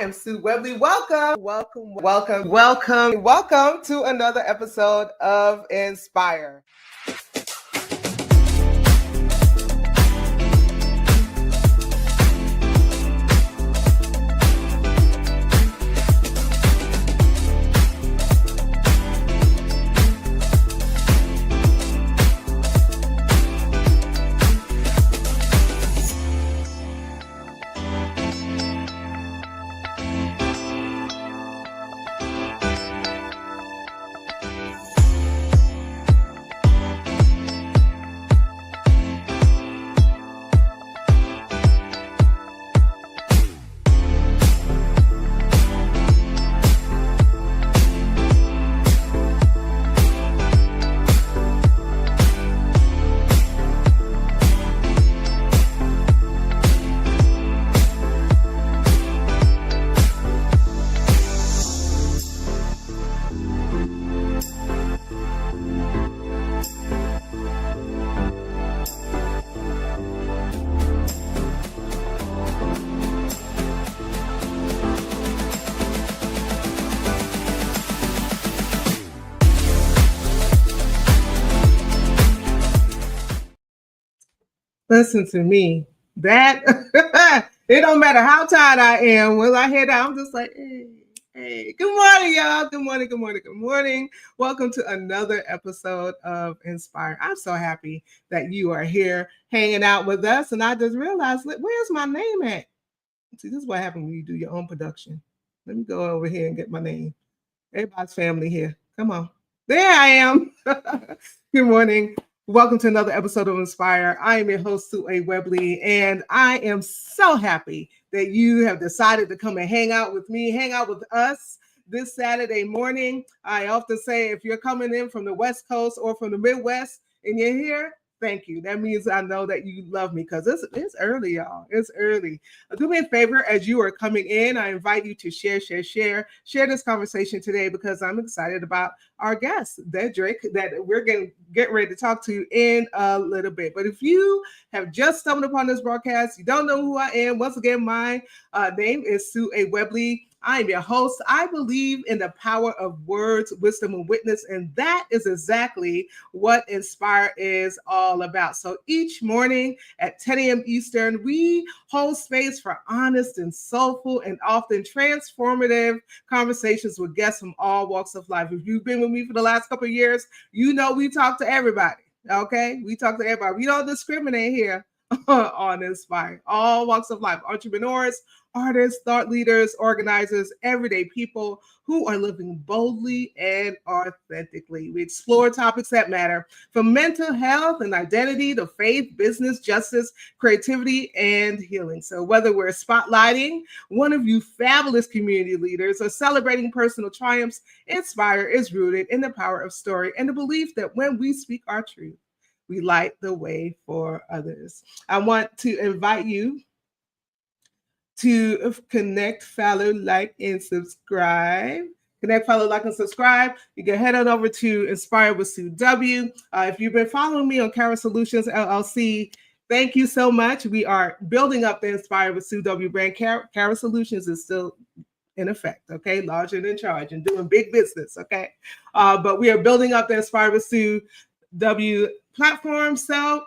am Sue Webley. Welcome to another episode of Inspire. Listen to me. That it don't matter how tired I am. When I hear that, I'm just like, hey. Good morning, y'all. Good morning. Welcome to another episode of Inspire. I'm so happy that you are here hanging out with us. And I just realized, where's my name at? See, this is what happens when you do your own production. Let me go over here and get my name. Everybody's family here. Come on. There I am. Good morning. Welcome to another episode of Inspire. I am your host, Sue Webley, and I am so happy that you have decided to come and hang out with me, hang out with us this Saturday morning. I often say if you're coming in from the West Coast or from the Midwest and you're here, thank you. That means I know that you love me because it's early, y'all. It's early. Do me a favor as you are coming in. I invite you to share this conversation today because I'm excited about our guest, Dedrick, that we're going to get ready to talk to in a little bit. But if you have just stumbled upon this broadcast, you don't know who I am. Once again, my name is Sue Webley. I am your host. I believe in the power of words, wisdom, and witness, and that is exactly what Inspire is all about. So each morning at 10 a.m. Eastern, we hold space for honest and soulful and often transformative conversations with guests from all walks of life. If you've been with me for the last couple of years, you know we talk to everybody, okay? We talk to everybody. We don't discriminate here on Inspire. All walks of life, entrepreneurs, artists, thought leaders, organizers, everyday people who are living boldly and authentically. We explore topics that matter, from mental health and identity to faith, business, justice, creativity, and healing. So whether we're spotlighting one of you fabulous community leaders or celebrating personal triumphs, Inspire is rooted in the power of story and the belief that when we speak our truth, we light the way for others. I want to invite you to connect, follow, like, and subscribe. Connect, follow, like, and subscribe. You can head on over to Inspire with Sue W. If you've been following me on Cara Solutions LLC, thank you so much. We are building up the Inspire with Sue W brand. Cara Solutions is still in effect, okay? Larger than charge and doing big business, okay? But we are building up the Inspire with Sue W platform. So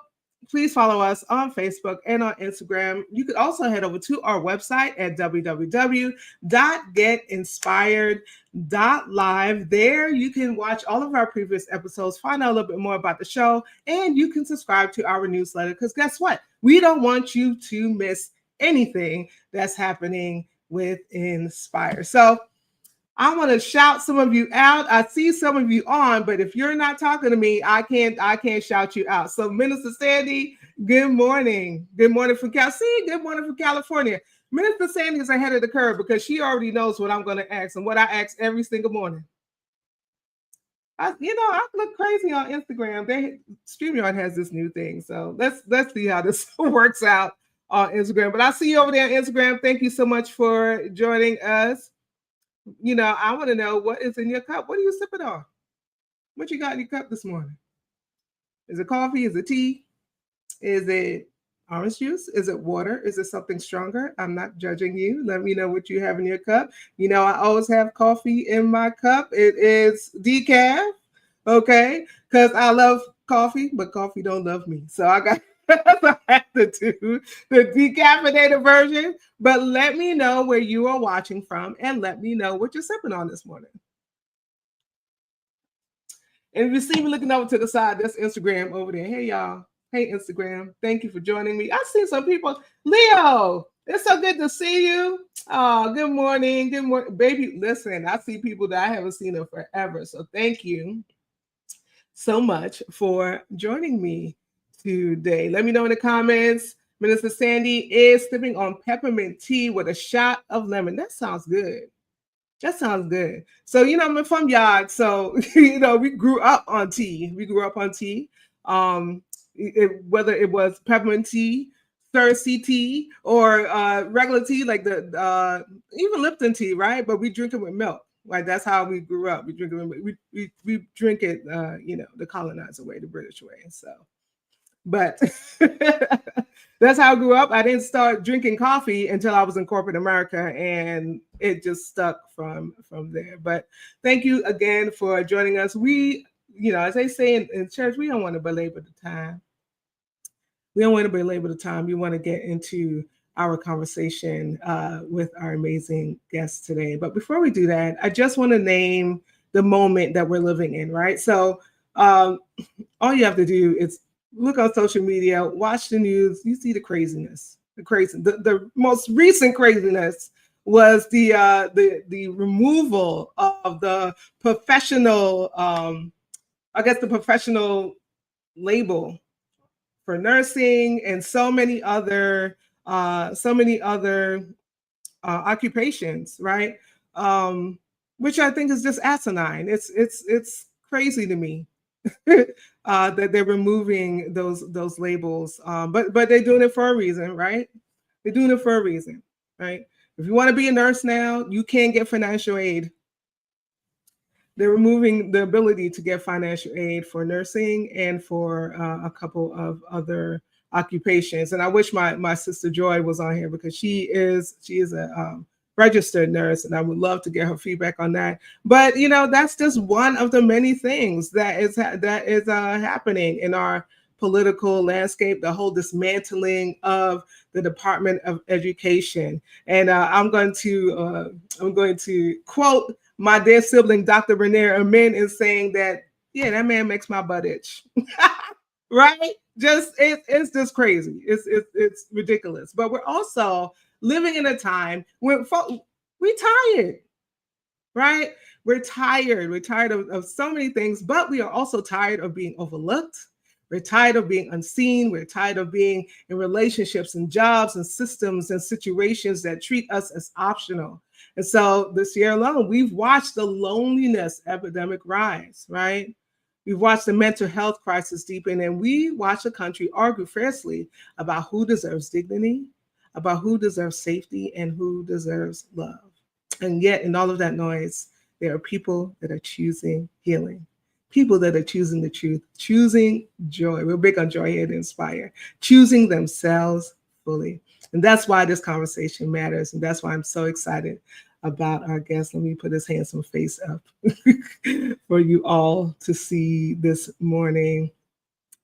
please follow us on Facebook and on Instagram. You could also head over to our website at www.getinspired.live. There you can watch all of our previous episodes, find out a little bit more about the show, and you can subscribe to our newsletter because guess what? We don't want you to miss anything that's happening with Inspire. So I want to shout some of you out. I see some of you on, but if you're not talking to me, I can't shout you out. So Minister Sandy, good morning. Good morning from Good morning from California. Minister Sandy is ahead of the curve because she already knows what I'm going to ask and what I ask every single morning. I look crazy on Instagram. StreamYard has this new thing. So let's see how this works out on Instagram. But I see you over there on Instagram. Thank you so much for joining us. I want to know what is in your cup. What are you sipping on? What you got in your cup this morning? Is it coffee? Is it tea? Is it orange juice? Is it water? Is it something stronger? I'm not judging you. Let me know what you have in your cup. You know, I always have coffee in my cup. It is decaf, okay? Because I love coffee, but coffee don't love me. So I got I have to do the decaffeinated version. But let me know where you are watching from and let me know what you're sipping on this morning. And if you see me looking over to the side, that's Instagram over there. Hey, y'all. Hey, Instagram. Thank you for joining me. I see some people. Leo, it's so good to see you. Oh, good morning. Good morning. Baby, listen, I see people that I haven't seen in forever. So thank you so much for joining me today. Let me know in the comments. Minister Sandy is sipping on peppermint tea with a shot of lemon. That sounds good. That sounds good. So, you know, I'm from Yard. So, you know, we grew up on tea. We grew up on tea. Whether it was peppermint tea, Cersei tea, or regular tea, like the even Lipton tea, right? But we drink it with milk. Like that's how we grew up. We drink it. We drink it. You know, the colonizer way, the British way. So, but that's how I grew up. I didn't start drinking coffee until I was in corporate America, and it just stuck from there. But thank you again for joining us. We, you know, as they say in church, we don't want to belabor the time. We don't want to belabor the time. We want to get into our conversation with our amazing guests today. But before we do that, I just want to name the moment that we're living in, right? So all you have to do is look on social media, watch the news. You see the craziness, the most recent craziness was the removal of the professional, I guess the professional label for nursing and so many other occupations, right? Which I think is just asinine. It's crazy to me that they're removing those labels, but they're doing it for a reason, right? They're doing it for a reason, right? If you want to be a nurse now, you can't get financial aid. They're removing the ability to get financial aid for nursing and for a couple of other occupations. And I wish my sister Joy was on here because she is a registered nurse, and I would love to get her feedback on that. But you know, that's just one of the many things that is happening in our political landscape. The whole dismantling of the Department of Education, and I'm going to quote my dear sibling, Dr. Renee Amin, is saying that, yeah, that man makes my butt itch. Right? It's just crazy. It's ridiculous. But we're also living in a time when we're tired, right? We're tired. We're tired of so many things, but we are also tired of being overlooked. We're tired of being unseen. We're tired of being in relationships and jobs and systems and situations that treat us as optional. And so this year alone, we've watched the loneliness epidemic rise, right? We've watched the mental health crisis deepen, and we watch the country argue fiercely about who deserves dignity, about who deserves safety, and who deserves love. And yet, in all of that noise, there are people that are choosing healing, people that are choosing the truth, choosing joy. We're big on joy here to inspire, choosing themselves fully. And that's why this conversation matters. And that's why I'm so excited about our guest. Let me put his handsome face up for you all to see this morning.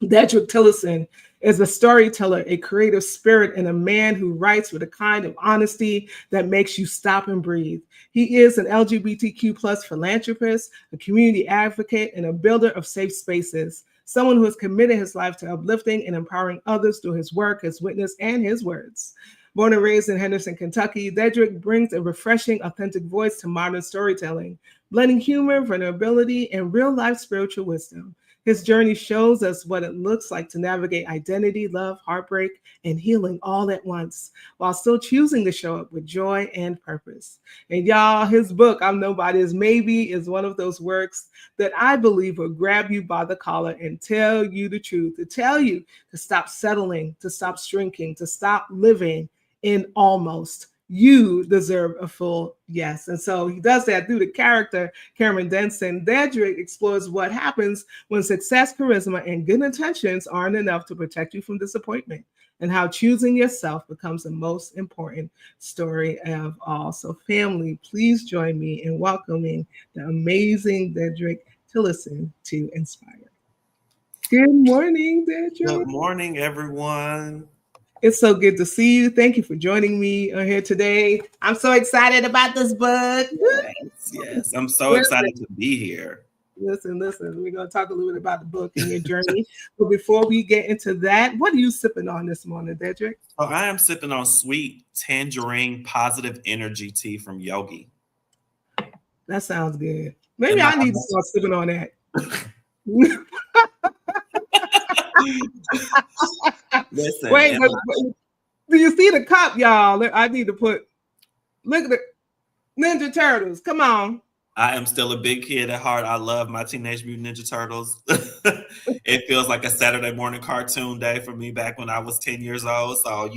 Dedrick Tillerson is a storyteller, a creative spirit, and a man who writes with a kind of honesty that makes you stop and breathe. He is an LGBTQ plus philanthropist, a community advocate, and a builder of safe spaces. Someone who has committed his life to uplifting and empowering others through his work, his witness, and his words. Born and raised in Henderson, Kentucky, Dedrick brings a refreshing, authentic voice to modern storytelling, blending humor, vulnerability, and real-life spiritual wisdom. His journey shows us what it looks like to navigate identity, love, heartbreak, and healing all at once, while still choosing to show up with joy and purpose. And y'all, his book, I'm Nobody is Maybe, is one of those works that I believe will grab you by the collar and tell you the truth, to tell you to stop settling, to stop shrinking, to stop living in almost. you deserve a full yes. And so he does that through the character, Cameron Denson. Dedrick explores what happens when success, charisma, and good intentions aren't enough to protect you from disappointment, and how choosing yourself becomes the most important story of all. So, family, please join me in welcoming the amazing Dedrick Tillerson to Inspire. Good morning, Dedrick. Good morning, everyone. It's so good to see you. Thank you for joining me here today. I'm so excited about this book. Yes. I'm so Listen, excited to be here. listen. We're going to talk a little bit about the book and your journey. But before we get into that, what are you sipping on this morning, Dedrick? So I am sipping on sweet tangerine positive energy tea from Yogi. That sounds good. Maybe And my I need to start sipping on that. listen, Wait, and but do you see the cup, y'all? I need to put, look at the Ninja Turtles. Come on. I am still a big kid at heart. I love my Teenage Mutant Ninja Turtles. It feels like a Saturday morning cartoon day for me back when I was 10 years old. So,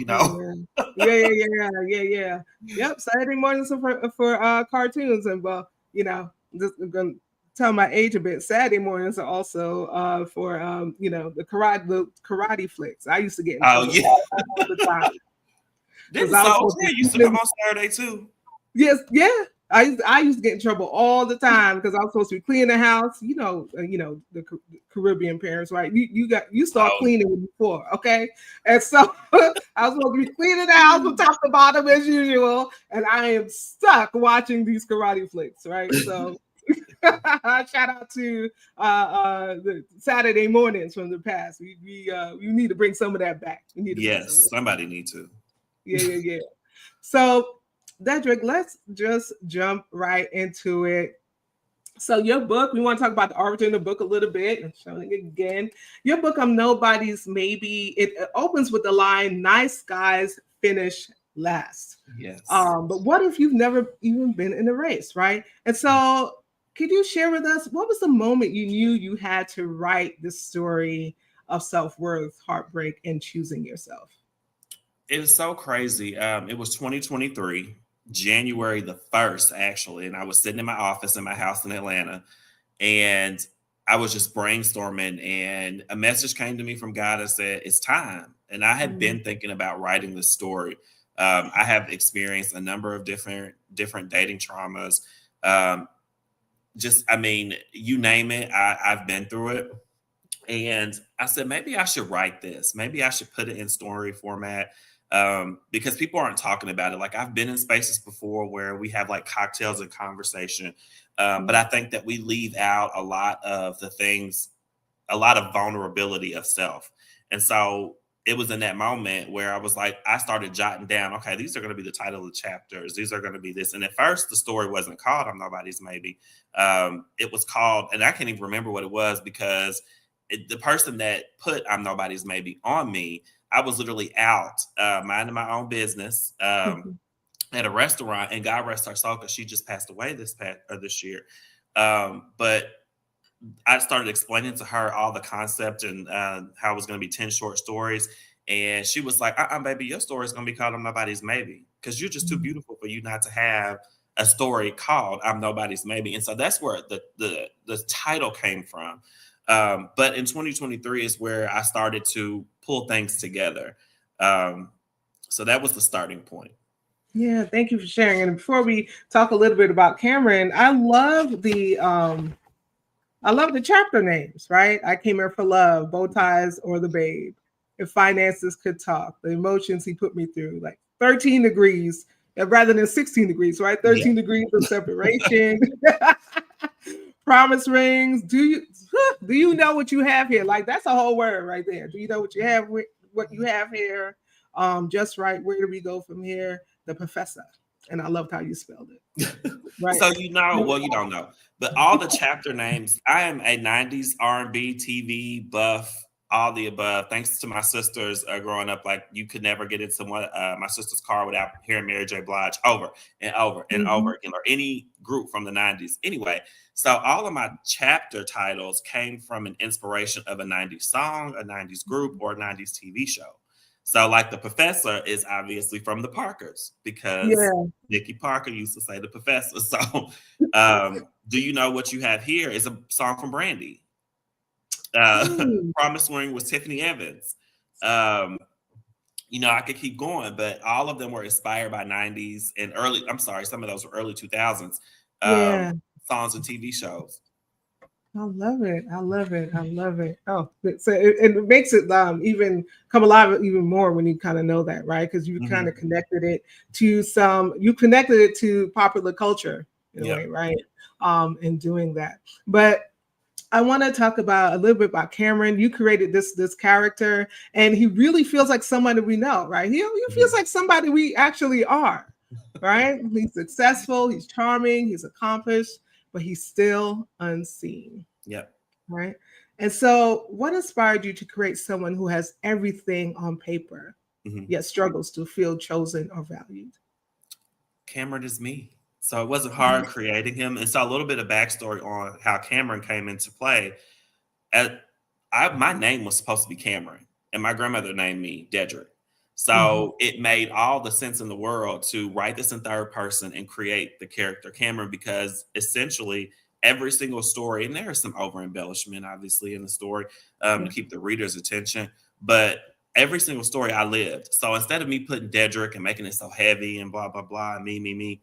Yeah. Yep, Saturday mornings are for cartoons, and well, just I'm gonna tell my age a bit. Saturday mornings are also for the karate flicks. I used to get in oh, trouble yeah. all the time because Didn't I was Soul supposed to Train be used to come cleaning. on Saturday too? Yes, yeah. I used to get in trouble all the time because I was supposed to be cleaning the house. The Caribbean parents, right? You start Oh, cleaning before, okay? And so I was supposed to be cleaning the house from top to bottom as usual, and I am stuck watching these karate flicks, right? So shout out to the Saturday mornings from the past. We need to bring some of that back. We need to bring some of yes. that. Somebody need to. Yeah. So, Dedrick, let's just jump right into it. So, your book, we want to talk about the origin of the book a little bit and showing it again. Your book, I'm Nobody's Maybe, it opens with the line, nice guys finish last. Yes. But what if you've never even been in a race, right? And so, could you share with us what was the moment you knew you had to write this story of self worth, heartbreak, and choosing yourself? It was so crazy. It was 2023, January the 1st, actually. And I was sitting in my office in my house in Atlanta. And I was just brainstorming. And a message came to me from God that said, it's time. And I had been thinking about writing this story. I have experienced a number of different dating traumas. Um, I mean, you name it, I've been through it. And I said, maybe I should write this. Maybe I should put it in story format, because people aren't talking about it. Like I've been in spaces before where we have like cocktails and conversation. But I think that we leave out a lot of the things, a lot of vulnerability of self. And so it was in that moment where I was like, I started jotting down, okay, these are going to be the title of the chapters. These are going to be this. And at first, the story wasn't called I'm Nobody's Maybe. It was called, and I can't even remember what it was because the person that put I'm Nobody's Maybe on me, I was literally out minding my own business at a restaurant, and God rest her soul because she just passed away this year. But I started explaining to her all the concept and how it was going to be 10 short stories. And she was like, baby, your story is going to be called I'm Nobody's Maybe because you're just too beautiful for you not to have a story called I'm Nobody's Maybe. And so that's where the title came from. But in 2023 is where I started to pull things together. So that was the starting point. Yeah, thank you for sharing. And before we talk a little bit about Cameron, I love the chapter names, right? I came here for love, bow ties, or the babe. If finances could talk, the emotions he put me through, like 13 degrees rather than 16 degrees, right? 13 degrees of separation. Promise rings. Do you know what you have here? Like that's a whole word right there. Do you know what you have what you have here? Just right. Where do we go from here? The professor. And I loved how you spelled it. Right. So well, you don't know, but all the chapter names. I am a '90s R&B TV buff, all the above. Thanks to my sisters growing up, like you could never get into my sister's car without hearing Mary J. Blige over and over and over again, or any group from the '90s. Anyway, so all of my chapter titles came from an inspiration of a '90s song, a '90s group, or a '90s TV show. So, like, the professor is obviously from the Parkers because Yeah. Nikki Parker used to say the professor. So, Do You Know What You Have Here is a song from Brandy. Mm, Promise Ring was Tiffany Evans. Um, I could keep going, but all of them were inspired by 90s and I'm sorry, some of those were early 2000s um, yeah. songs and TV shows. I love it. I love it. I love it. Oh, so it makes it even come alive even more when you kind of know that, right? Because you kind of Hmm. connected it you connected it to popular culture in a Yep. way, right? In doing that. But I want to talk about a little bit about Cameron. You created this character, and he really feels like somebody we know, right? He feels Hmm. like somebody we actually are, right? He's successful, he's charming, he's accomplished, but he's still unseen, Yep. right? And so, what inspired you to create someone who has everything on paper, Hmm. yet struggles to feel chosen or valued? Cameron is me. So it wasn't hard creating him. And so a little bit of backstory on how Cameron came into play. At, my name was supposed to be Cameron, and my grandmother named me Dedrick. Mm-hmm. So it made all the sense in the world to write this in third person and create the character Cameron, because essentially every single story, and there is some over embellishment obviously in the story to keep the reader's attention, but every single story I lived. So instead of me putting Dedrick and making it so heavy and blah blah blah, me,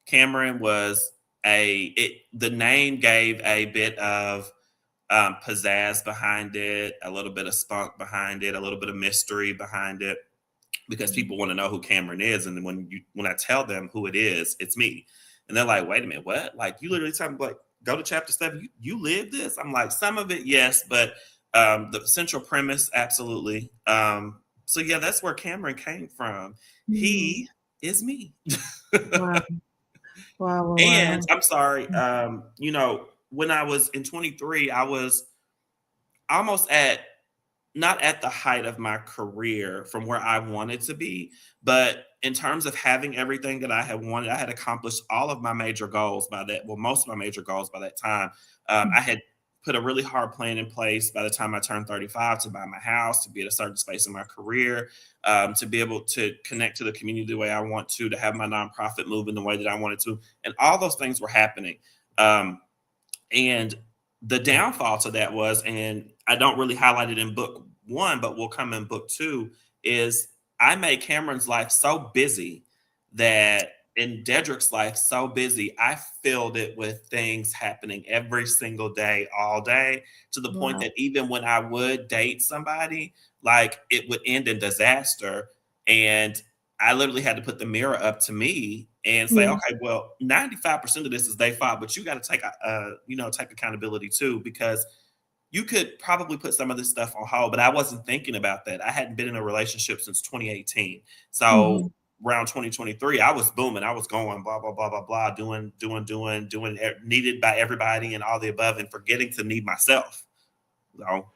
Cameron was the name gave a bit of pizzazz behind it, a little bit of spunk behind it, a little bit of mystery behind it, because people want to know who Cameron is. And then when I tell them who it is, it's me. And they're like, wait a minute, what? Like, you literally tell me, like, go to chapter 7. You live this? I'm like, some of it, yes, but the central premise, absolutely. So yeah, that's where Cameron came from. Mm-hmm. He is me. Wow. Wow. Wow. And Wow. I'm sorry, when I was in 23, I was almost not at the height of my career from where I wanted to be, but in terms of having everything that I had wanted, I had accomplished all of my major goals by that. Well, most of my major goals by that time. I had put a really hard plan in place by the time I turned 35 to buy my house, to be at a certain space in my career, to be able to connect to the community the way I want to have my nonprofit move in the way that I wanted to. And all those things were happening. And the downfall to that was, and I don't really highlight it in book 1, but will come in book 2, is I made Cameron's life so busy that in Dedrick's life so busy, I filled it with things happening every single day, all day, to the point Wow. that even when I would date somebody, like, it would end in disaster. And I literally had to put the mirror up to me and say, Yeah. okay, well, 95% of this is their fault, but you got to take accountability too, because you could probably put some of this stuff on hold, but I wasn't thinking about that. I hadn't been in a relationship since 2018. Mm-hmm. So around 2023, I was booming. I was going blah, blah, blah, blah, blah, doing, needed by everybody and all the above, and forgetting to need myself. So,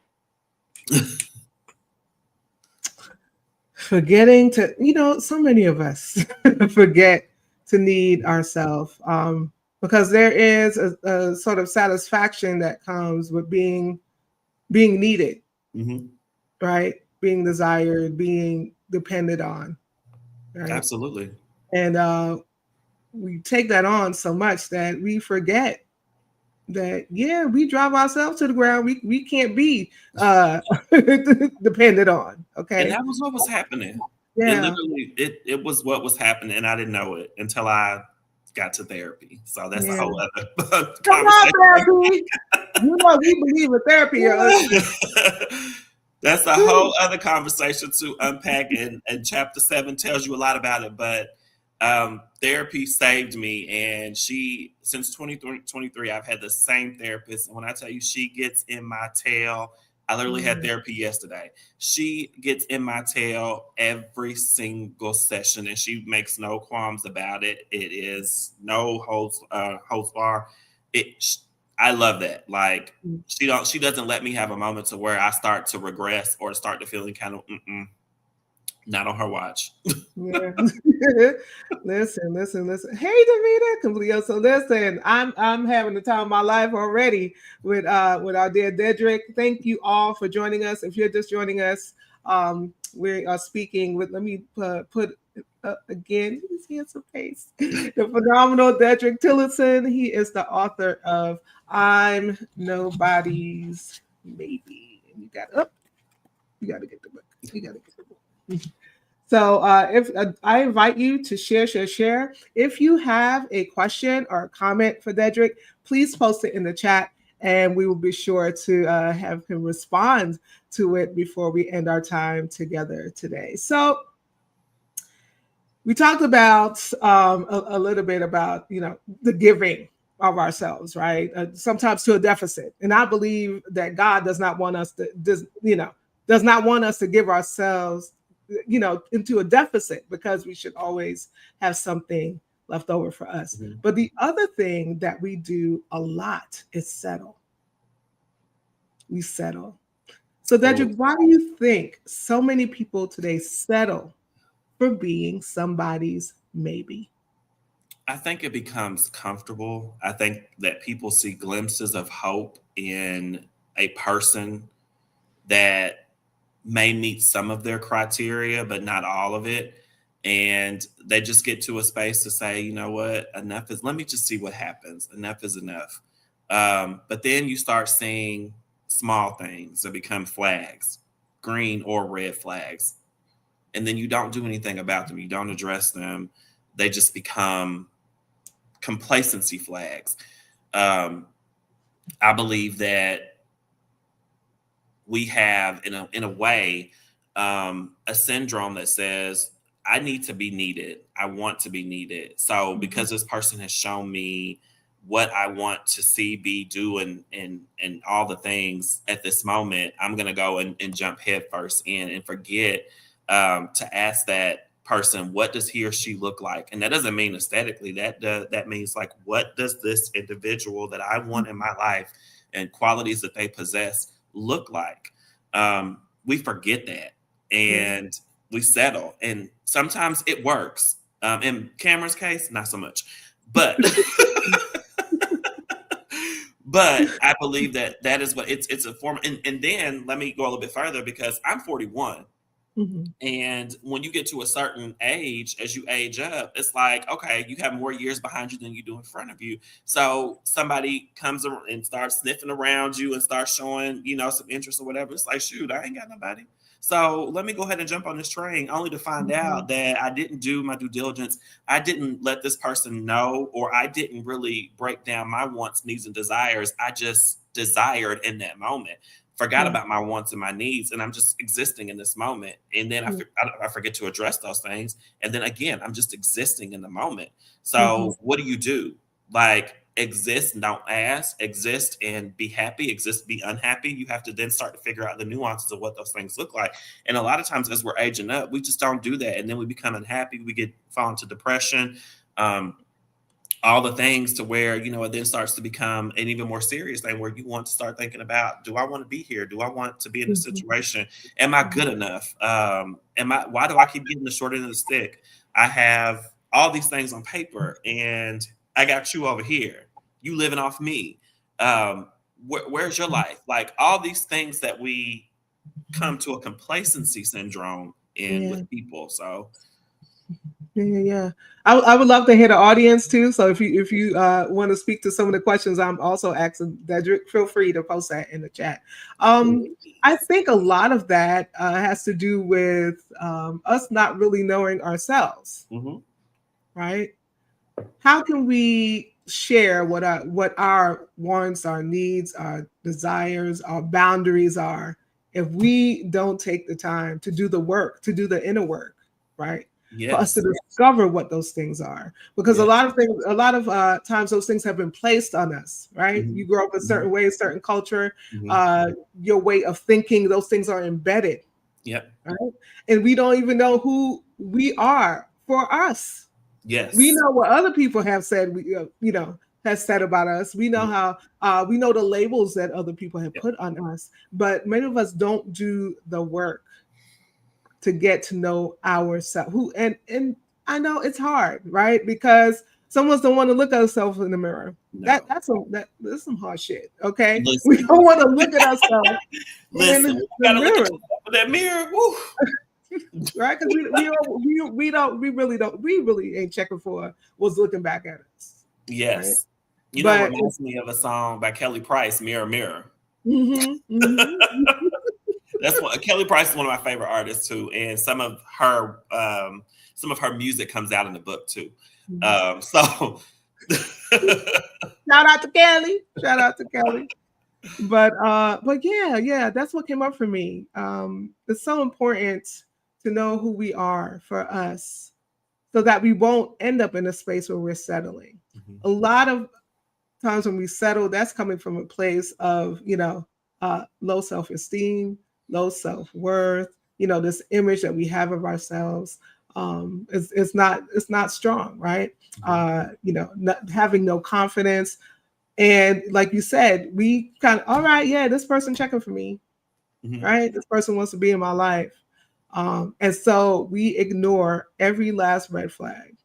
Forgetting to, so many of us forget to need ourselves, because there is a sort of satisfaction that comes with being needed, mhm, right? Being desired, being depended on, right? absolutely. And we take that on so much that we forget that, yeah, we drive ourselves to the ground. We can't be depended on. And Okay. that was what was happening. It Yeah. literally it was what was happening, and I didn't know it until I got to therapy. So that's a Yeah. whole other Come on, conversation. therapy. We believe in therapy. That's a whole other conversation to unpack, and chapter 7 tells you a lot about it. But therapy saved me, and since 2023, I've had the same therapist. And when I tell you she gets in my tail, I literally had therapy yesterday. She gets in my tail every single session, and she makes no qualms about it. It is no holds bar. It I love that. Like, she doesn't let me have a moment to where I start to regress or start to feeling kind of not on her watch. Yeah. Listen. Hey, Davida, Camille. So listen, I'm having the time of my life already with our dear Dedrick. Thank you all for joining us. If you're just joining us, We are speaking with, let me put again, his handsome face, the phenomenal Dedrick Tillerson. He is the author of I'm Nobody's Maybe. And you got to get the book. You got to get the book. So if I invite you to share. If you have a question or a comment for Dedrick, please post it in the chat and we will be sure to have him respond to it before we end our time together today. So we talked about a little bit about, the giving of ourselves, right? Sometimes to a deficit. And I believe that God does not want us to give ourselves, into a deficit, because we should always have something left over for us. Mm-hmm. But the other thing that we do a lot is settle. We settle. So Dedrick, why do you think so many people today settle for being somebody's maybe? I think it becomes comfortable. I think that people see glimpses of hope in a person that may meet some of their criteria, but not all of it. And they just get to a space to say, you know what, let me just see what happens. Enough is enough. But then you start seeing small things that become flags, green or red flags. And then you don't do anything about them. You don't address them. They just become complacency flags. I believe that we have, in a way, a syndrome that says, I need to be needed. I want to be needed. So because this person has shown me what I want to see, be, do, and all the things at this moment, I'm going to go and jump headfirst in and forget to ask that person, what does he or she look like? And that doesn't mean aesthetically. That means, like, what does this individual that I want in my life and qualities that they possess look like? We forget that and we settle. And sometimes it works. In Cameron's case, not so much. But but I believe that is what it's a form. And then let me go a little bit further, because I'm 41. Mm-hmm. And when you get to a certain age, as you age up, it's like, okay, you have more years behind you than you do in front of you. So somebody comes and starts sniffing around you and starts showing, some interest or whatever. It's like, shoot, I ain't got nobody. So let me go ahead and jump on this train, only to find out that I didn't do my due diligence. I didn't let this person know, or I didn't really break down my wants, needs, and desires. I just desired in that moment. Forgot about my wants and my needs, and I'm just existing in this moment. And then I forget to address those things. And then again, I'm just existing in the moment. So what do? Like, exist and don't ask, exist and be happy, exist, be unhappy. You have to then start to figure out the nuances of what those things look like. And a lot of times as we're aging up, we just don't do that. And then we become unhappy. We fall into depression. All the things to where, it then starts to become an even more serious thing, where you want to start thinking about, do I want to be here? Do I want to be in this situation? Am I good enough? Why do I keep getting the short end of the stick? I have all these things on paper and I got you over here. You living off me. Where's your life? Like, all these things that we come to a complacency syndrome with people. So Yeah. I would love to hear the audience too. So if you want to speak to some of the questions I'm also asking Dedrick, feel free to post that in the chat. I think a lot of that has to do with us not really knowing ourselves, right? How can we share what our wants, our needs, our desires, our boundaries are, if we don't take the time to do the work, to do the inner work, right? Yes. For us to discover what those things are, because a lot of times those things have been placed on us, right? You grow up a certain way, a certain culture, your way of thinking, those things are embedded. Right? And we don't even know who we are for us. Yes. We know what other people have said, has said about us. We know how, we know the labels that other people have put on us, but many of us don't do the work to get to know ourselves. And I know it's hard, right? Because some of us don't want to look at ourselves in the mirror. No. That's some hard shit. Okay, we don't want to look at ourselves in the mirror. We That mirror, woo. Right? Because we really ain't checking for what's looking back at us. Yes. Right? You know, it But reminds me of a song by Kelly Price, Mirror Mirror. That's what Kelly Price is one of my favorite artists too, and some of her music comes out in the book too. So shout out to Kelly. Shout out to Kelly. But yeah, that's what came up for me. It's so important to know who we are for us, so that we won't end up in a space where we're settling. A lot of times when we settle, that's coming from a place of low self-esteem, low self-worth. This image that we have of ourselves it's not strong, right? Not having no confidence. And like you said, we kind of, all right, yeah, this person checking for me, right? This person wants to be in my life. And so we ignore every last red flag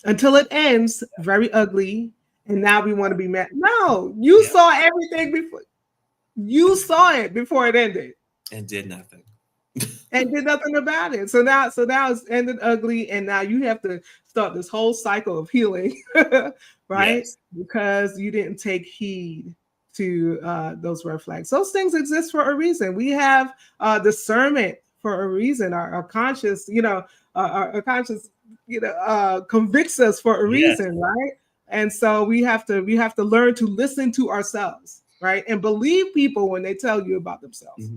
until it ends very ugly. And now we want to be mad. No, you saw everything before. You saw it before it ended. And did nothing. And did nothing about it. So now it's ended ugly. And now you have to start this whole cycle of healing, right? Yes. Because you didn't take heed to those red flags. Those things exist for a reason. We have discernment for a reason. Our conscious, our conscious, convicts us for a reason, right? And so we have to learn to listen to ourselves, right? And believe people when they tell you about themselves.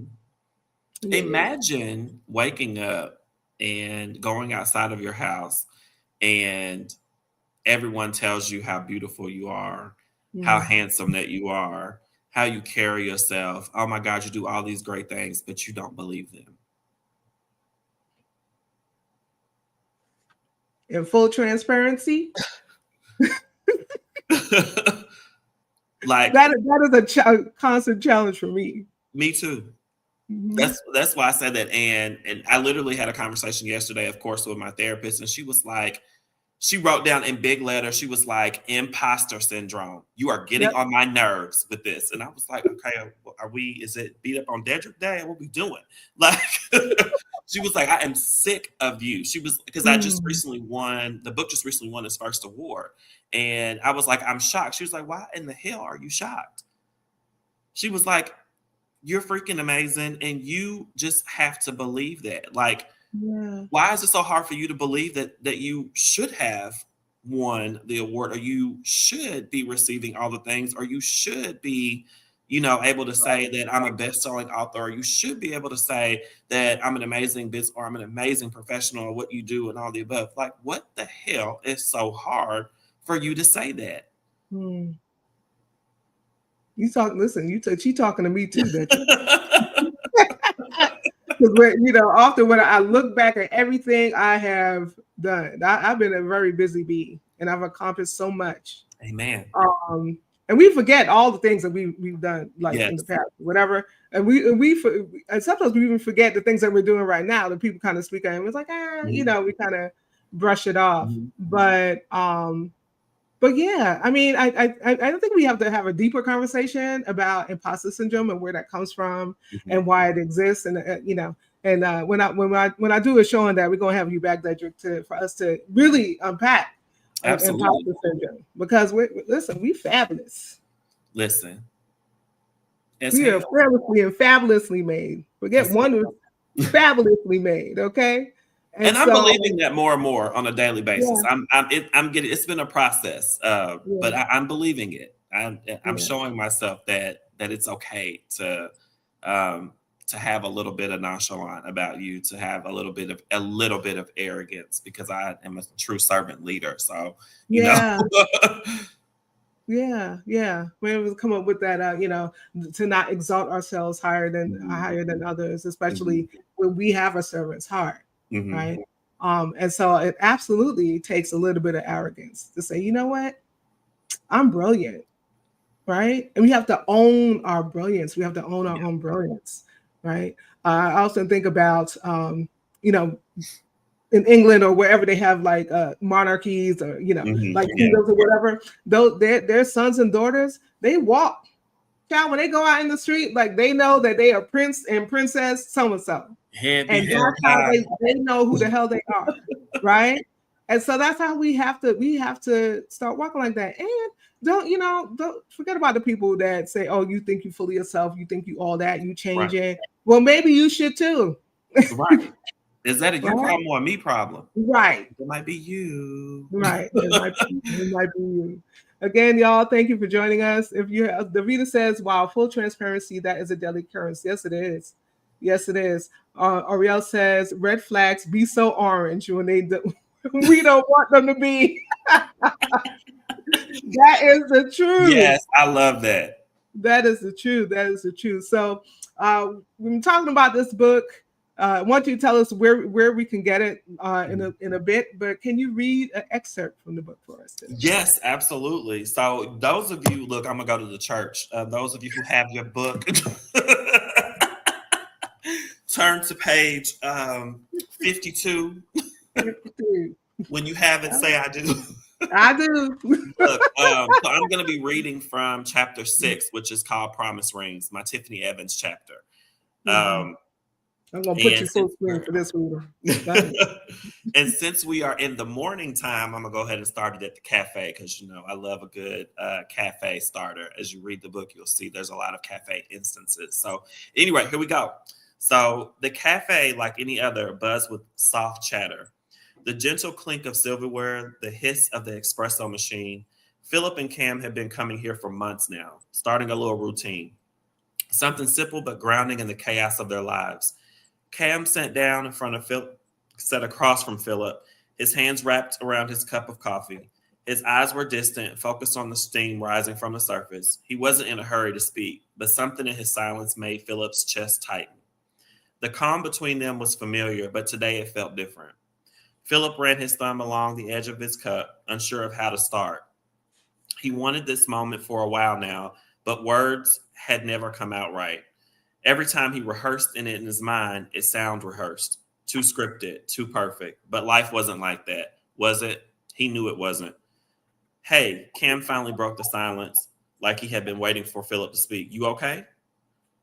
Imagine waking up and going outside of your house and everyone tells you how beautiful you are, how handsome that you are, how you carry yourself. Oh my God, you do all these great things, but you don't believe them. In full transparency, like that is a constant challenge for me. Me too. That's why I said that. And I literally had a conversation yesterday, of course, with my therapist, and she was like, she wrote down in big letters, she was like, imposter syndrome. You are getting on my nerves with this. And I was like, okay, is it beat up on Dedrick Day? What are we doing? Like, she was like, I am sick of you. She was, because I just recently won, the book just recently won its first award. And I was like, I'm shocked. She was like, why in the hell are you shocked? She was like, you're freaking amazing. And you just have to believe that. Like, why is it so hard for you to believe that you should have won the award, or you should be receiving all the things, or you should be, able to say that I'm a best-selling author, or you should be able to say that I'm an amazing business, or I'm an amazing professional, or what you do and all the above. Like, what the hell is so hard for you to say that? She talking to me too, Dedrick. Because often when I look back at everything I have done, I've been a very busy bee, and I've accomplished so much. Amen. And we forget all the things that we've done, like in the past, whatever. And and sometimes we even forget the things that we're doing right now that people kind of speak on. And it's like, we kind of brush it off. But yeah, I mean, I don't think we have to have a deeper conversation about imposter syndrome and where that comes from and why it exists. And and when I do a show on that, we're gonna have you back, Dedrick, for us to really unpack imposter syndrome, because we fabulous. Listen, we are fearlessly and fabulously made. Forget wonderful, fabulously made. Okay. And I'm believing that more and more on a daily basis. I'm getting. It's been a process, but I'm believing it. I'm showing myself that it's okay to have a little bit of nonchalant about you, to have a little bit of arrogance, because I am a true servant leader. So you know. Yeah. We'll come up with that, to not exalt ourselves higher than others, especially when we have a servant's heart. Right. And so it absolutely takes a little bit of arrogance to say, you know what, I'm brilliant. Right. And we have to own our brilliance. We have to own our own brilliance. Right. I also think about, in England or wherever they have like monarchies or, like kingdoms or whatever, though their sons and daughters, they walk child, when they go out in the street, like they know that they are Prince and Princess so-and-so. Head be And held that's how high. they know who the hell they are. Right. And so that's how we have to start walking like that. And don't forget about the people that say, oh, you think you fully yourself, you think you all that, you change Right. it. Well, maybe you should too. Right. Is that a you Right. problem or a me problem? Right. It might be you. Right. It might be you. Again, y'all, thank you for joining us. If you Davita says, wow, full transparency, that is a deadly curse. Yes, it is. Yes, it is. Ariel says, red flags be so orange when we don't want them to be. That is the truth. Yes, I love that. That is the truth. That is the truth. So we've been talking about this book. I want you to tell us where we can get it in a bit, but can you read an excerpt from the book for us today? Yes, absolutely. So those of you, look, I'm gonna go to the church. Those of you who have your book, turn to page 52. 52. When you have it, say I do. I do. Look, so I'm going to be reading from chapter 6, which is called Promise Rings, my Tiffany Evans chapter. I'm going to put you full screen for this reader. And since we are in the morning time, I'm going to go ahead and start it at the cafe because, I love a good cafe starter. As you read the book, you'll see there's a lot of cafe instances. So anyway, here we go. So the cafe, like any other, buzzed with soft chatter. The gentle clink of silverware, the hiss of the espresso machine. Philip and Cam have been coming here for months now, starting a little routine. Something simple but grounding in the chaos of their lives. Cam sat down in front of Philip, sat across from Philip, his hands wrapped around his cup of coffee. His eyes were distant, focused on the steam rising from the surface. He wasn't in a hurry to speak, but something in his silence made Philip's chest tighten. The calm between them was familiar, but today it felt different. Philip ran his thumb along the edge of his cup, unsure of how to start. He wanted this moment for a while now, but words had never come out right. Every time he rehearsed in his mind, it sounded rehearsed, too scripted, too perfect. But life wasn't like that, was it? He knew it wasn't. Hey, Cam finally broke the silence, like he had been waiting for Philip to speak. You okay?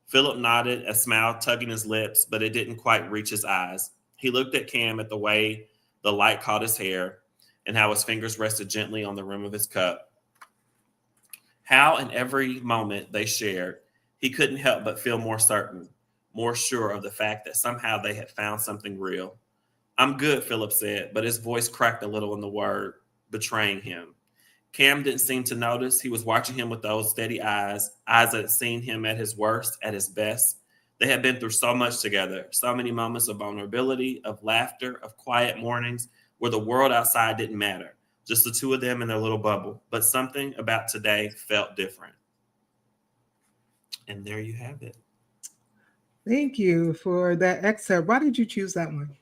Philip nodded, a smile tugging his lips, but it didn't quite reach his eyes. He looked at Cam at the way the light caught his hair and how his fingers rested gently on the rim of his cup. How in every moment they shared, he couldn't help but feel more certain, more sure of the fact that somehow they had found something real. I'm good, Philip said, but his voice cracked a little in the word, betraying him. Cam didn't seem to notice. He was watching him with those steady eyes that had seen him at his worst, at his best. They had been through so much together, so many moments of vulnerability, of laughter, of quiet mornings where the world outside didn't matter, just the two of them in their little bubble. But something about today felt different. And there you have it. Thank you for that excerpt. Why did you choose that one?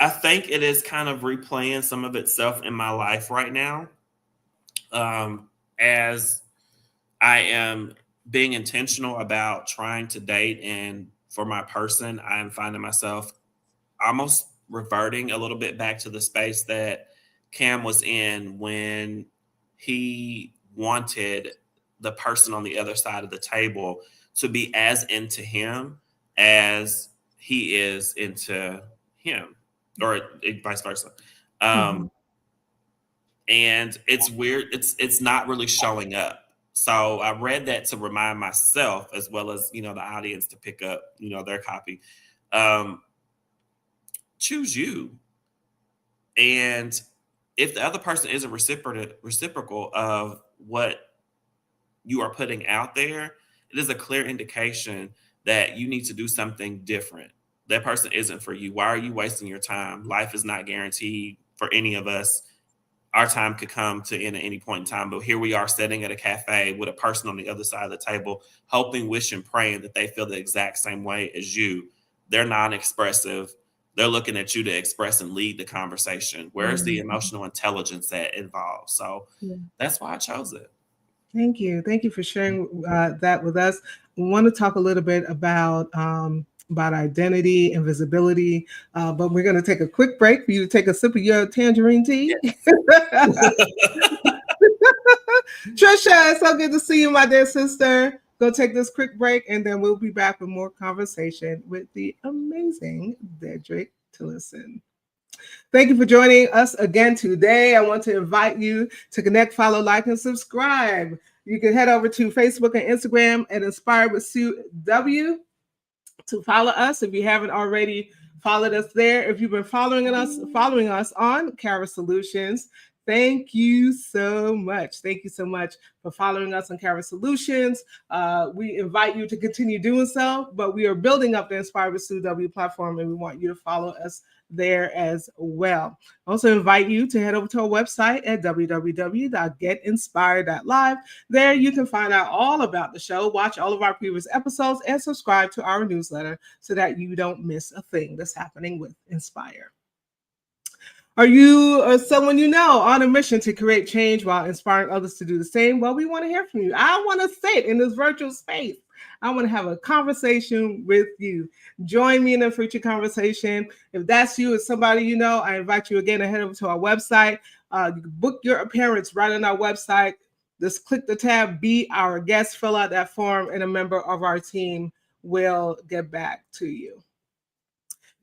I think it is kind of replaying some of itself in my life right now. As I am being intentional about trying to date, and for my person, I am finding myself almost reverting a little bit back to the space that Cam was in when he wanted the person on the other side of the table to be as into him as he is into him, or vice versa. And it's weird. It's not really showing up. So I read that to remind myself, as well as, the audience, to pick up, their copy. Choose you. And if the other person isn't reciprocal of what you are putting out there, it is a clear indication that you need to do something different. That person isn't for you. Why are you wasting your time? Life is not guaranteed for any of us. Our time could come to end at any point in time, but here we are sitting at a cafe with a person on the other side of the table, hoping, wishing, praying that they feel the exact same way as you. They're non-expressive. They're looking at you to express and lead the conversation. Where's the emotional intelligence that involves? So that's why I chose it. Thank you. Thank you for sharing that with us. We want to talk a little bit about identity and visibility, but we're going to take a quick break for you to take a sip of your tangerine tea. Yes. Trisha, it's so good to see you, my dear sister. Go take this quick break, and then we'll be back with more conversation with the amazing Dedrick Tillerson. Thank you for joining us again today. I want to invite you to connect, follow, like, and subscribe. You can head over to Facebook and Instagram at Inspired with Sue W to follow us if you haven't already followed us there. If you've been following us on Cara Solutions, thank you so much. Thank you so much for following us on Cara Solutions. We invite you to continue doing so, but we are building up the Inspired with Sue W platform, and we want you to follow us there as well. I also invite you to head over to our website at www.getinspired.live. There you can find out all about the show, watch all of our previous episodes, and subscribe to our newsletter so that you don't miss a thing that's happening with Inspire. Are you or someone you know on a mission to create change while inspiring others to do the same? Well, we want to hear from you. I want to sit in this virtual space. I want to have a conversation with you. Join me in a future conversation. If that's you or somebody you know, I invite you again to head over to our website. You can book your appearance right on our website. Just click the tab, be our guest, fill out that form, and a member of our team will get back to you.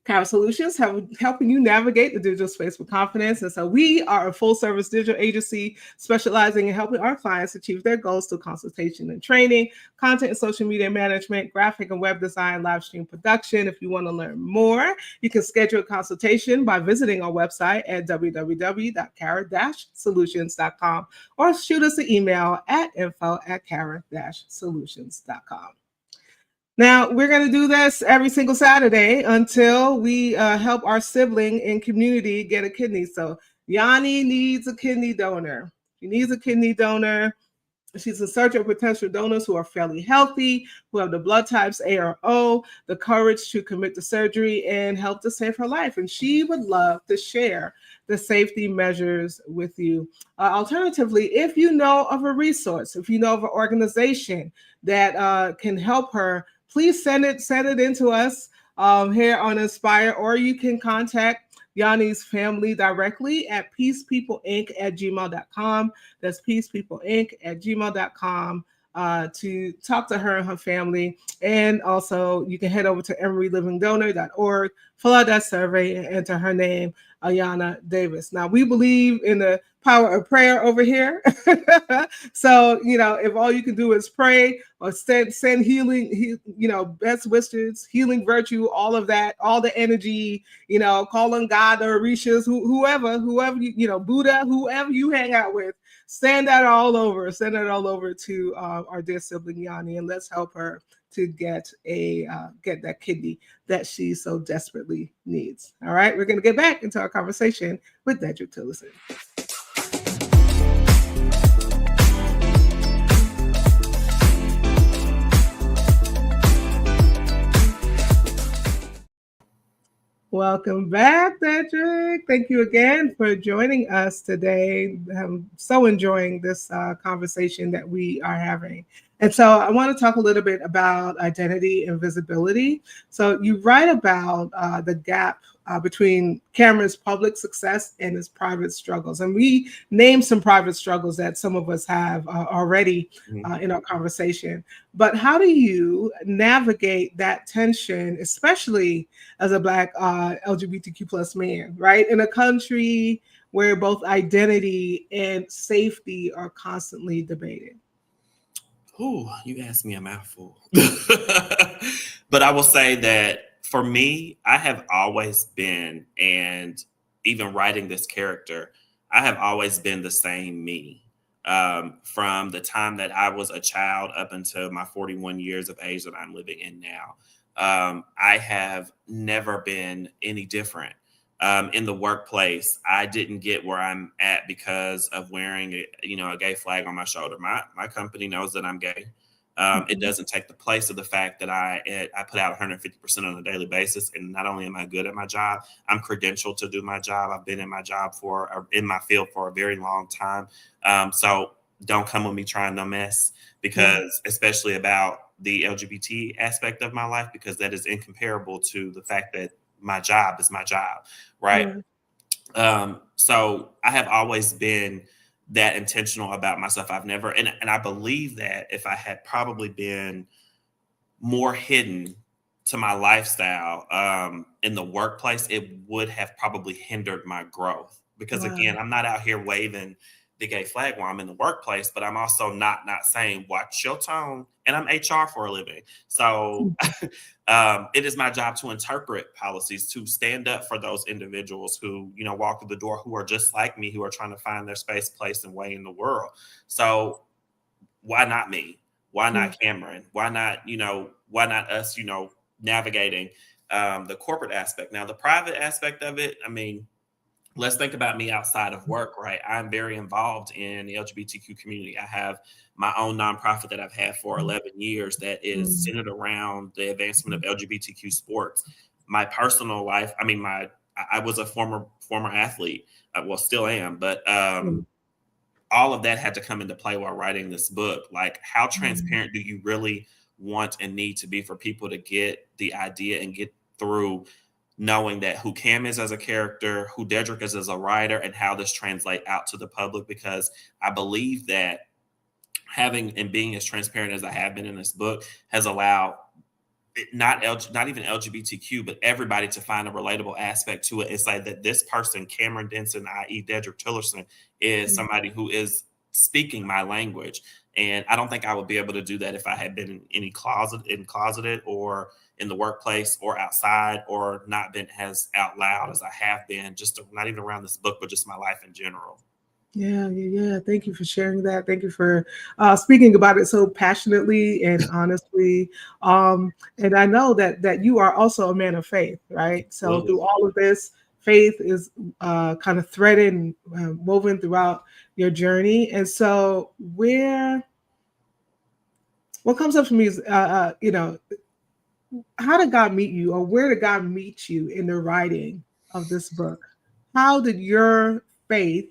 Cara Solutions helping you navigate the digital space with confidence. And so we are a full-service digital agency specializing in helping our clients achieve their goals through consultation and training, content and social media management, graphic and web design, live stream production. If you want to learn more, you can schedule a consultation by visiting our website at www.cara-solutions.com or shoot us an email at info@cara-solutions.com. Now, we're going to do this every single Saturday until we help our sibling in community get a kidney. So Yanni needs a kidney donor. She needs a kidney donor. She's in search of potential donors who are fairly healthy, who have the blood types A or O, the courage to commit the surgery, and help to save her life. And she would love to share the safety measures with you. Alternatively, if you know of a resource, if you know of an organization that can help her, please send it in to us here on Inspire, or you can contact Yanni's family directly at peacepeopleinc@gmail.com. That's peacepeopleinc@gmail.com to talk to her and her family. And also you can head over to emerylivingdonor.org, fill out that survey, and enter her name, Ayana Davis. Now, we believe in the power of prayer over here. So, if all you can do is pray or send healing, best wishes, healing virtue, all of that, all the energy, call on God or Orishas, whoever, Buddha, whoever you hang out with, send that all over to our dear sibling Yanni, and let's help her to get that kidney that she so desperately needs. All right, we're going to get back into our conversation with Dedrick Tillerson. Welcome back, Dedrick. Thank you again for joining us today. I'm so enjoying this conversation that we are having. And so I want to talk a little bit about identity and visibility. So you write about the gap between Cameron's public success and his private struggles. And we named some private struggles that some of us have already in our conversation. But how do you navigate that tension, especially as a Black LGBTQ plus man, right? In a country where both identity and safety are constantly debated? Oh, you asked me a mouthful. But I will say that for me, I have always been, and even writing this character, I have always been the same me. From the time that I was a child up until my 41 years of age that I'm living in now. I have never been any different. In the workplace, I didn't get where I'm at because of wearing a gay flag on my shoulder. My company knows that I'm gay. It doesn't take the place of the fact that I put out 150% on a daily basis. And not only am I good at my job, I'm credentialed to do my job. I've been in my field for a very long time. So don't come with me trying no mess, because especially about the LGBT aspect of my life, because that is incomparable to the fact that my job is my job. Right. So I have always been that intentional about myself. I've never, and I believe that if I had probably been more hidden to my lifestyle in the workplace, it would have probably hindered my growth. Because Wow. again, I'm not out here waving the gay flag while I'm in the workplace, but I'm also not saying watch your tone. And I'm HR for a living, so it is my job to interpret policies, to stand up for those individuals who walk through the door, who are just like me, who are trying to find their space, place, and way in the world. So why not me? Why Yeah. not Cameron? Why not, why not us, navigating the corporate aspect? Now, the private aspect of it, I mean, let's think about me outside of work, right? I'm very involved in the LGBTQ community. I have my own nonprofit that I've had for 11 years that is Mm. centered around the advancement of LGBTQ sports. My personal life, I mean, I was a former athlete, well, still am, but Mm. all of that had to come into play while writing this book. Like, how Mm. transparent do you really want and need to be for people to get the idea and get through knowing that who Cam is as a character, who Dedrick is as a writer, and how this translate out to the public? Because I believe that having and being as transparent as I have been in this book has allowed not even LGBTQ, but everybody to find a relatable aspect to it. It's like that this person, Cameron Denson, i.e. Dedrick Tillerson, is Mm. somebody who is speaking my language. And I don't think I would be able to do that if I had been in any closeted or in the workplace or outside, or not been as out loud as I have been, just not even around this book, but just my life in general. Yeah, yeah, yeah. Thank you for sharing that. Thank you for speaking about it so passionately and honestly. And I know that you are also a man of faith, right? So Absolutely. through all of this, faith is kind of threaded and woven throughout your journey. And so, what comes up for me is, how did God meet you, or where did God meet you in the writing of this book? How did your faith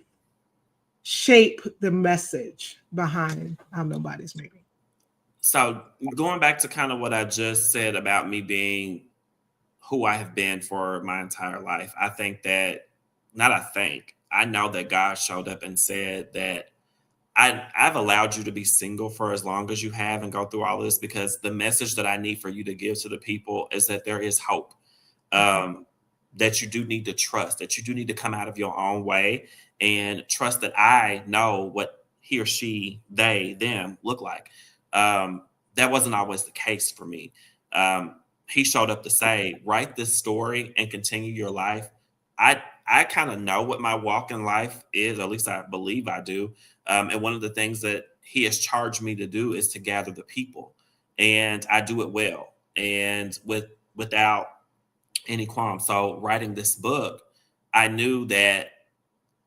shape the message behind I'm Nobody's Maybe? So going back to kind of what I just said about me being who I have been for my entire life, I think that, not I think, I know that God showed up and said that I've allowed you to be single for as long as you have and go through all this, because the message that I need for you to give to the people is that there is hope. Mhm. Um, that you do need to trust, that you do need to come out of your own way and trust that I know what he or she, they, them look like. That wasn't always the case for me. He showed up to say, write this story and continue your life. I kind of know what my walk in life is, at least I believe I do. And one of the things that he has charged me to do is to gather the people, and I do it well and without any qualm. So writing this book, I knew that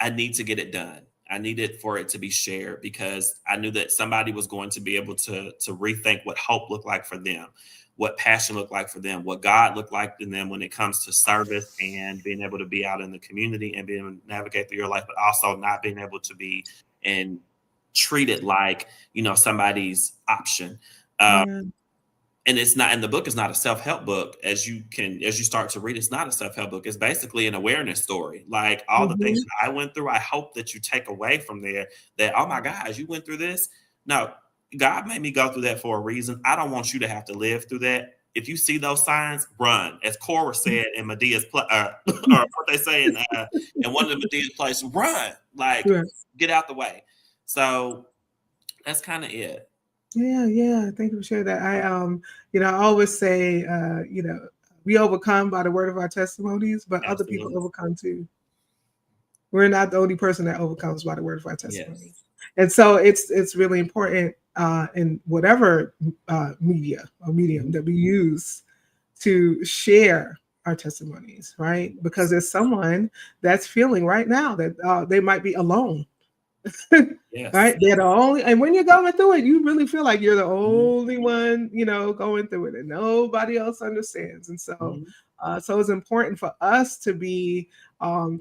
I need to get it done. I needed for it to be shared, because I knew that somebody was going to be able to rethink what hope looked like for them, what passion looked like for them, what God looked like in them when it comes to service and being able to be out in the community and being able to navigate through your life, but also not being able to be and treated like somebody's option. Um, Yeah. and it's not, and the book is not a self-help book. As you start to read, it's not a self-help book. It's basically an awareness story. Like, all the things Mhm. that I went through, I hope that you take away from there that, oh my gosh, you went through this. No, God made me go through that for a reason. I don't want you to have to live through that. If you see those signs, run. As Cora said in Medea's or what they say in one of the Medea's plays, run. Like, Yeah. get out the way. So that's kind of it. Yeah, yeah. Thank you for sharing that. I always say, we overcome by the word of our testimonies, but other people Absolutely. overcome too. We're not the only person that overcomes by the word of our testimony. Yes. And so it's really important in whatever media or medium Mhm. that we use to share our testimonies, right? Because there's someone that's feeling right now that they might be alone. Yes. Right? They're the only, and when you're going through it, you really feel like you're the Mhm. only one, going through it, and nobody else understands. And so, Mhm. so it's important for us to be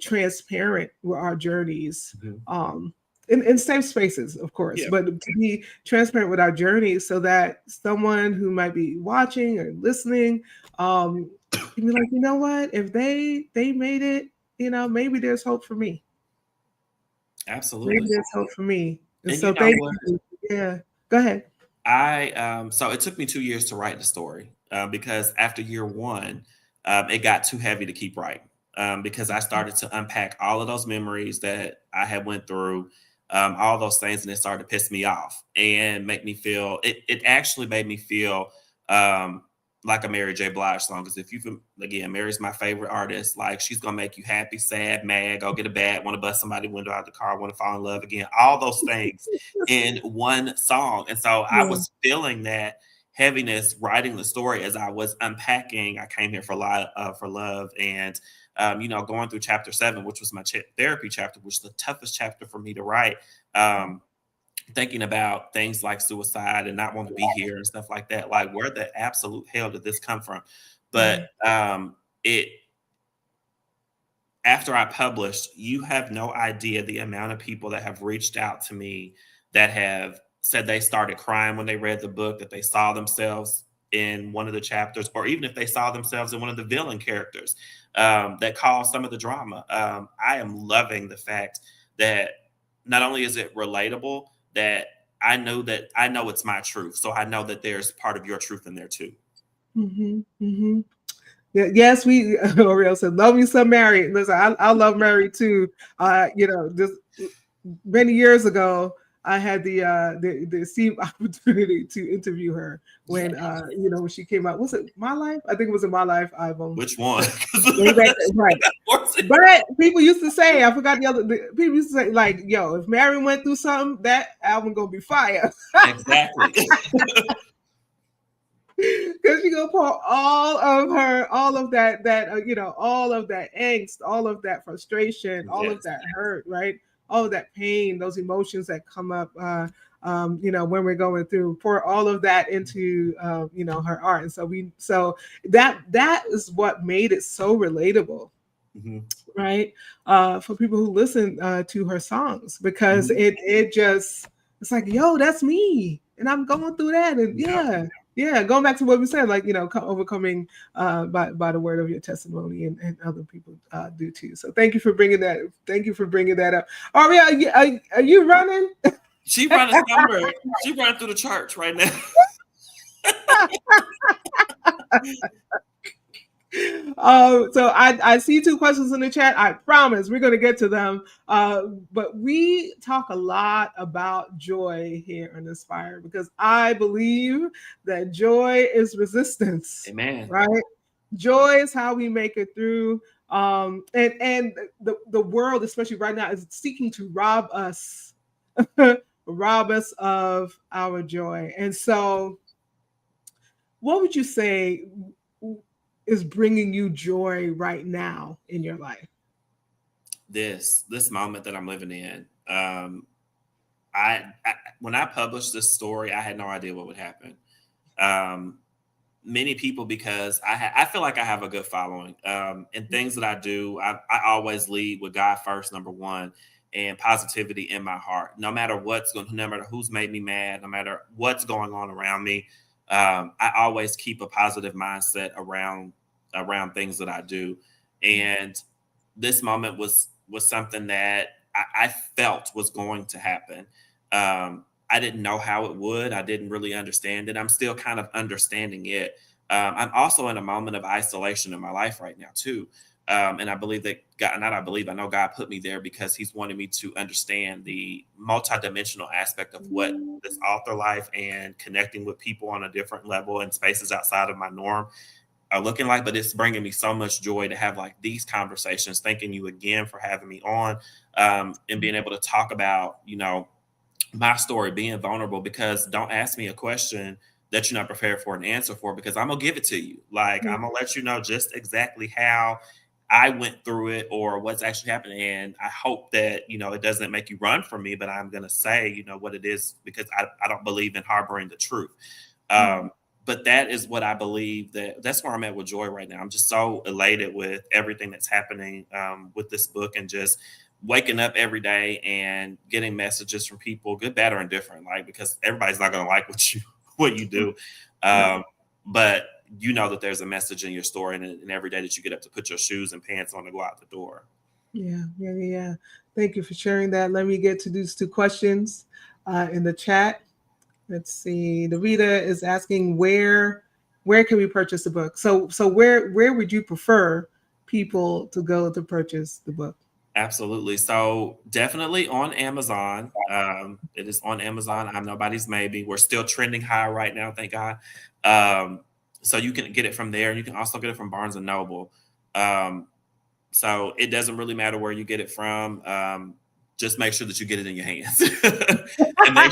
transparent with our journeys, Mhm. in safe spaces, of course, Yeah. but to be transparent with our journeys so that someone who might be watching or listening can be like, you know what, if they made it, maybe there's hope for me. Maybe Absolutely. there's hope for me. And And you so know thank what? you. Yeah. Go ahead. So it took me 2 years to write the story because after year one, it got too heavy to keep writing because I started to unpack all of those memories that I had went through, all those things, and it started to piss me off and make me feel. It actually made me feel um, like a Mary J. Blige song. Because if you again, Mary's my favorite artist. Like she's gonna make you happy, sad, mad, go get a bat, want to bust somebody's window out the car, want to fall in love again. All those things in one song. And so I Yeah. was feeling that heaviness writing the story as I was unpacking. I came here for love, and going through chapter 7, which was my therapy chapter, which was the toughest chapter for me to write. Um, Thinking about things like suicide and not want to be here and stuff like that. Like, where the absolute hell did this come from? But it after I published, you have no idea the amount of people that have reached out to me that have said they started crying when they read the book, that they saw themselves in one of the chapters, or even if they saw themselves in one of the villain characters that caused some of the drama. I am loving the fact that not only is it relatable, that I know it's my truth. So I know that there's part of your truth in there too. Mm-hmm. Mm-hmm. Yeah, yes, we Oriel said, love me some Mary. Listen, I love Mary too. Just many years ago, I had the esteemed opportunity to interview her when when she came out. Was it My Life? I think it was a My Life album. Which one? Way back then, right. But people used to say, I forgot people used to say, like, yo, if Mary went through something, that album gonna be fire. Exactly. Because she gonna pour all of all of that angst, all of that frustration, all of Yes. that hurt, right? All of that pain, those emotions that come up, when we're going through, pour all of that into, her art. And so that is what made it so relatable, Mhm. right? For people who listen to her songs, because Mhm. it's like, yo, that's me, and I'm going through that, and yeah, going back to what we said, like, overcoming by the word of your testimony, and other people do too. So thank you for bringing that. Thank you for bringing that up. Aria, are you running? She running somewhere. She running through the church right now. So I see 2 questions in the chat. I promise we're going to get to them. But we talk a lot about joy here in Inspire, because I believe that joy is resistance, Amen. right? Joy is how we make it through. And the world, especially right now, is seeking to rob us, rob us of our joy. And so, what would you say is bringing you joy right now in your life? This moment that I'm living in. I when I published this story, I had no idea what would happen. Um, Many people, because I feel like I have a good following, and things that I do, I always lead with God first, number one, and positivity in my heart. No matter no matter who's made me mad, no matter what's going on around me, I always keep a positive mindset around things that I do. And this moment was something that I felt was going to happen. I didn't know how it would. I didn't really understand it. I'm still kind of understanding it. I'm also in a moment of isolation in my life right now too. And I believe that God, not I believe, I know God put me there because He's wanted me to understand the multidimensional aspect of what this author life and connecting with people on a different level and spaces outside of my norm are looking like. But it's bringing me so much joy to have like these conversations. Thanking you again for having me on, and being able to talk about, my story, being vulnerable, because don't ask me a question that you're not prepared for an answer for, because I'm gonna give it to you. Like, I'm gonna let you know just exactly how I went through it or what's actually happening. And I hope that, it doesn't make you run from me, but I'm gonna say, what it is, because I don't believe in harboring the truth. But that is what I believe, that's where I'm at with joy right now. I'm just so elated with everything that's happening with this book, and just waking up every day and getting messages from people, good, bad, or indifferent, like, because everybody's not going to like what you do. But you know that there's a message in your story, and every day that you get up to put your shoes and pants on to go out the door. Yeah. Thank you for sharing that. Let me get to these two questions in the chat. Let's see. The Rita is asking where can we purchase the book? So where would you prefer people to go to purchase the book? Absolutely. So definitely on Amazon. It is on Amazon. I'm nobody's maybe. We're still trending high right now, thank God. Um, so you can get it from there. You can also get it from Barnes and Noble. Um, So it doesn't really matter where you get it from. Just make sure that you get it in your hands, and make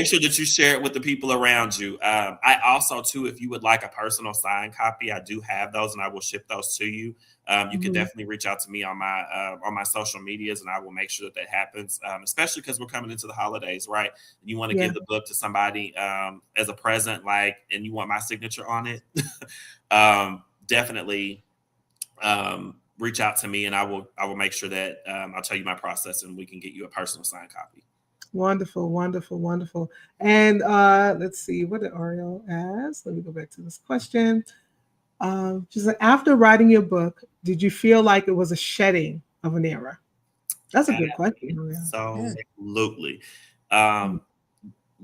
sure that you share it with the people around you. I also too, if you would like a personal signed copy, I do have those, and I will ship those to you. You can Mhm. definitely reach out to me on my social medias, and I will make sure that that happens. Especially because we're coming into the holidays, right? You want to Yeah. give the book to somebody as a present, like, and you want my signature on it. Definitely reach out to me, and I will make sure that I'll tell you my process, and we can get you a personal signed copy. Wonderful. And let's see, what did Ariel ask? Let me go back to this question. She said, after writing your book, did you feel like it was a shedding of an era? That's a good question, Ariel. Yeah. Absolutely. Um,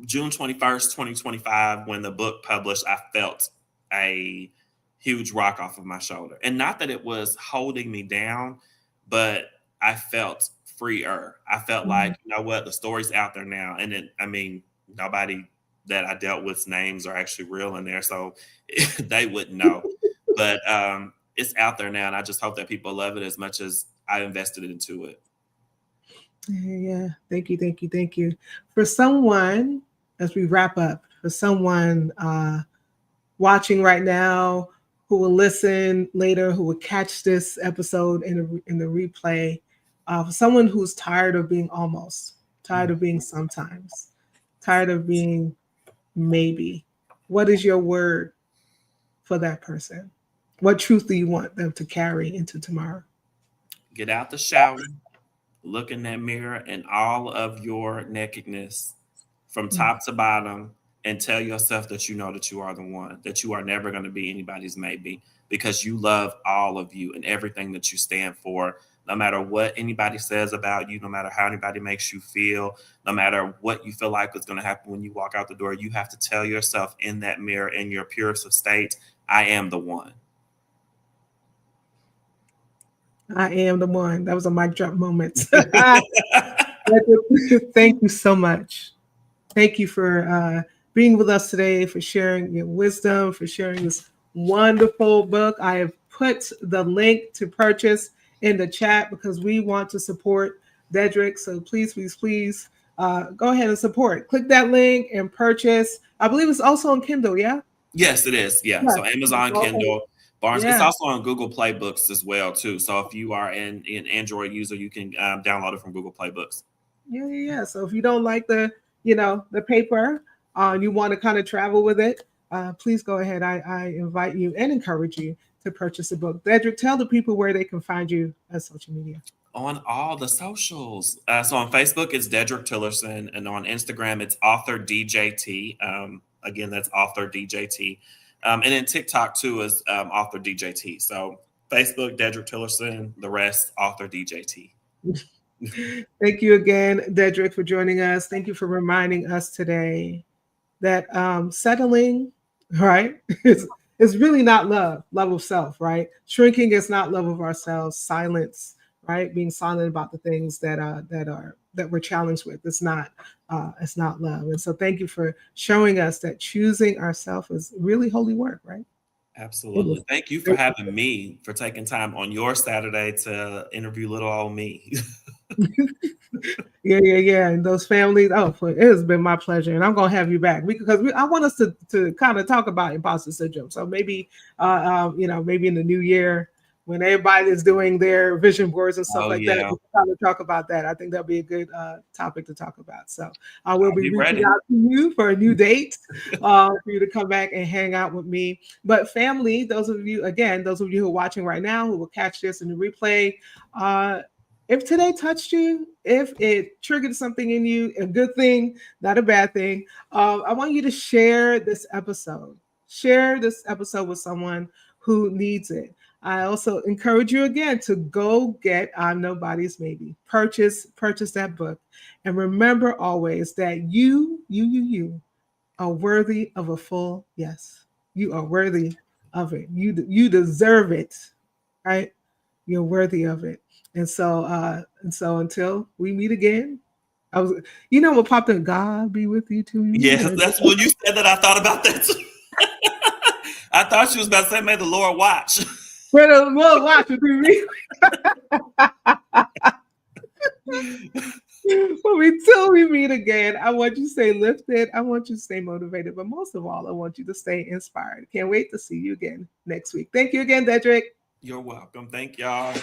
June 21st, 2025, when the book published, I felt a huge rock off of my shoulder. And not that it was holding me down, but I felt freer. I felt Mhm. like, you know what, the story's out there now. And I mean, nobody that I dealt with's names are actually real in there, so they wouldn't know. But it's out there now, and I just hope that people love it as much as I invested into it. Yeah. Thank you. For someone, as we wrap up, for someone watching right now who will listen later, who will catch this episode in the replay, for someone who's tired of being almost, tired of being sometimes, tired of being maybe, what is your word for that person? What truth do you want them to carry into tomorrow? Get out the shower, look in that mirror and all of your nakedness from Mm. top to bottom, and tell yourself that you know that you are the one, that you are never going to be anybody's maybe, because you love all of you and everything that you stand for. No matter what anybody says about you, no matter how anybody makes you feel, no matter what you feel like is going to happen when you walk out the door, you have to tell yourself in that mirror, in your purest of state, I am the one. I am the one. That was a mic drop moment. Thank you so much. Thank you for being with us today, for sharing your wisdom, for sharing this wonderful book. I have put the link to purchase in the chat because we want to support Dedrick. So please, go ahead and support. Click that link and purchase. I believe it's also on Kindle, yeah? Yes, it is. Yeah. Yes. So Amazon Okay. Kindle, Barnes. It's Yeah. also on Google Play Books as well too. So if you are an Android user, you can download it from Google Play Books. Yeah. So if you don't like the paper, you want to kind of travel with it, please go ahead. I invite you and encourage you to purchase the book. Dedrick, tell the people where they can find you on social media. On all the socials. So on Facebook, it's Dedrick Tillerson, and on Instagram, it's author DJT. Again, that's author DJT. And then TikTok too is author DJT. So Facebook, Dedrick Tillerson, the rest, author DJT. Thank you again, Dedrick, for joining us. Thank you for reminding us today that settling, right, is really not love of self, right? Shrinking is not love of ourselves. Silence, right? Being silent about the things that we're challenged with. It's not love. And so thank you for showing us that choosing ourselves is really holy work, right? It Absolutely. is. Thank you for having me, for taking time on your Saturday to interview little old me. Yeah. And those families. Oh, it has been my pleasure, and I'm gonna have you back I want us to kind of talk about imposter syndrome. So maybe, maybe in the new year when everybody is doing their vision boards and stuff Oh, like that, yeah. we can kind of talk about that. I think that'll be a good topic to talk about. So I will I'll be be reaching ready. out to you for a new date for you to come back and hang out with me. But family, those of you who are watching right now who will catch this in the replay. Uh, if today touched you, if it triggered something in you, a good thing, not a bad thing, I want you to share this episode. Share this episode with someone who needs it. I also encourage you again to go get I'm Nobody's Maybe. Purchase that book. And remember always that you are worthy of a full yes. You are worthy of it. You deserve it, right? You're worthy of it. And so until we meet again, I was, what popped in? God be with you too. Yes, that's when you said that. I thought about that too. I thought she was about to say, "May the Lord watch." But we'll watch with me. Until we meet again, I want you to stay lifted. I want you to stay motivated. But most of all, I want you to stay inspired. Can't wait to see you again next week. Thank you again, Dedrick. You're welcome. Thank y'all.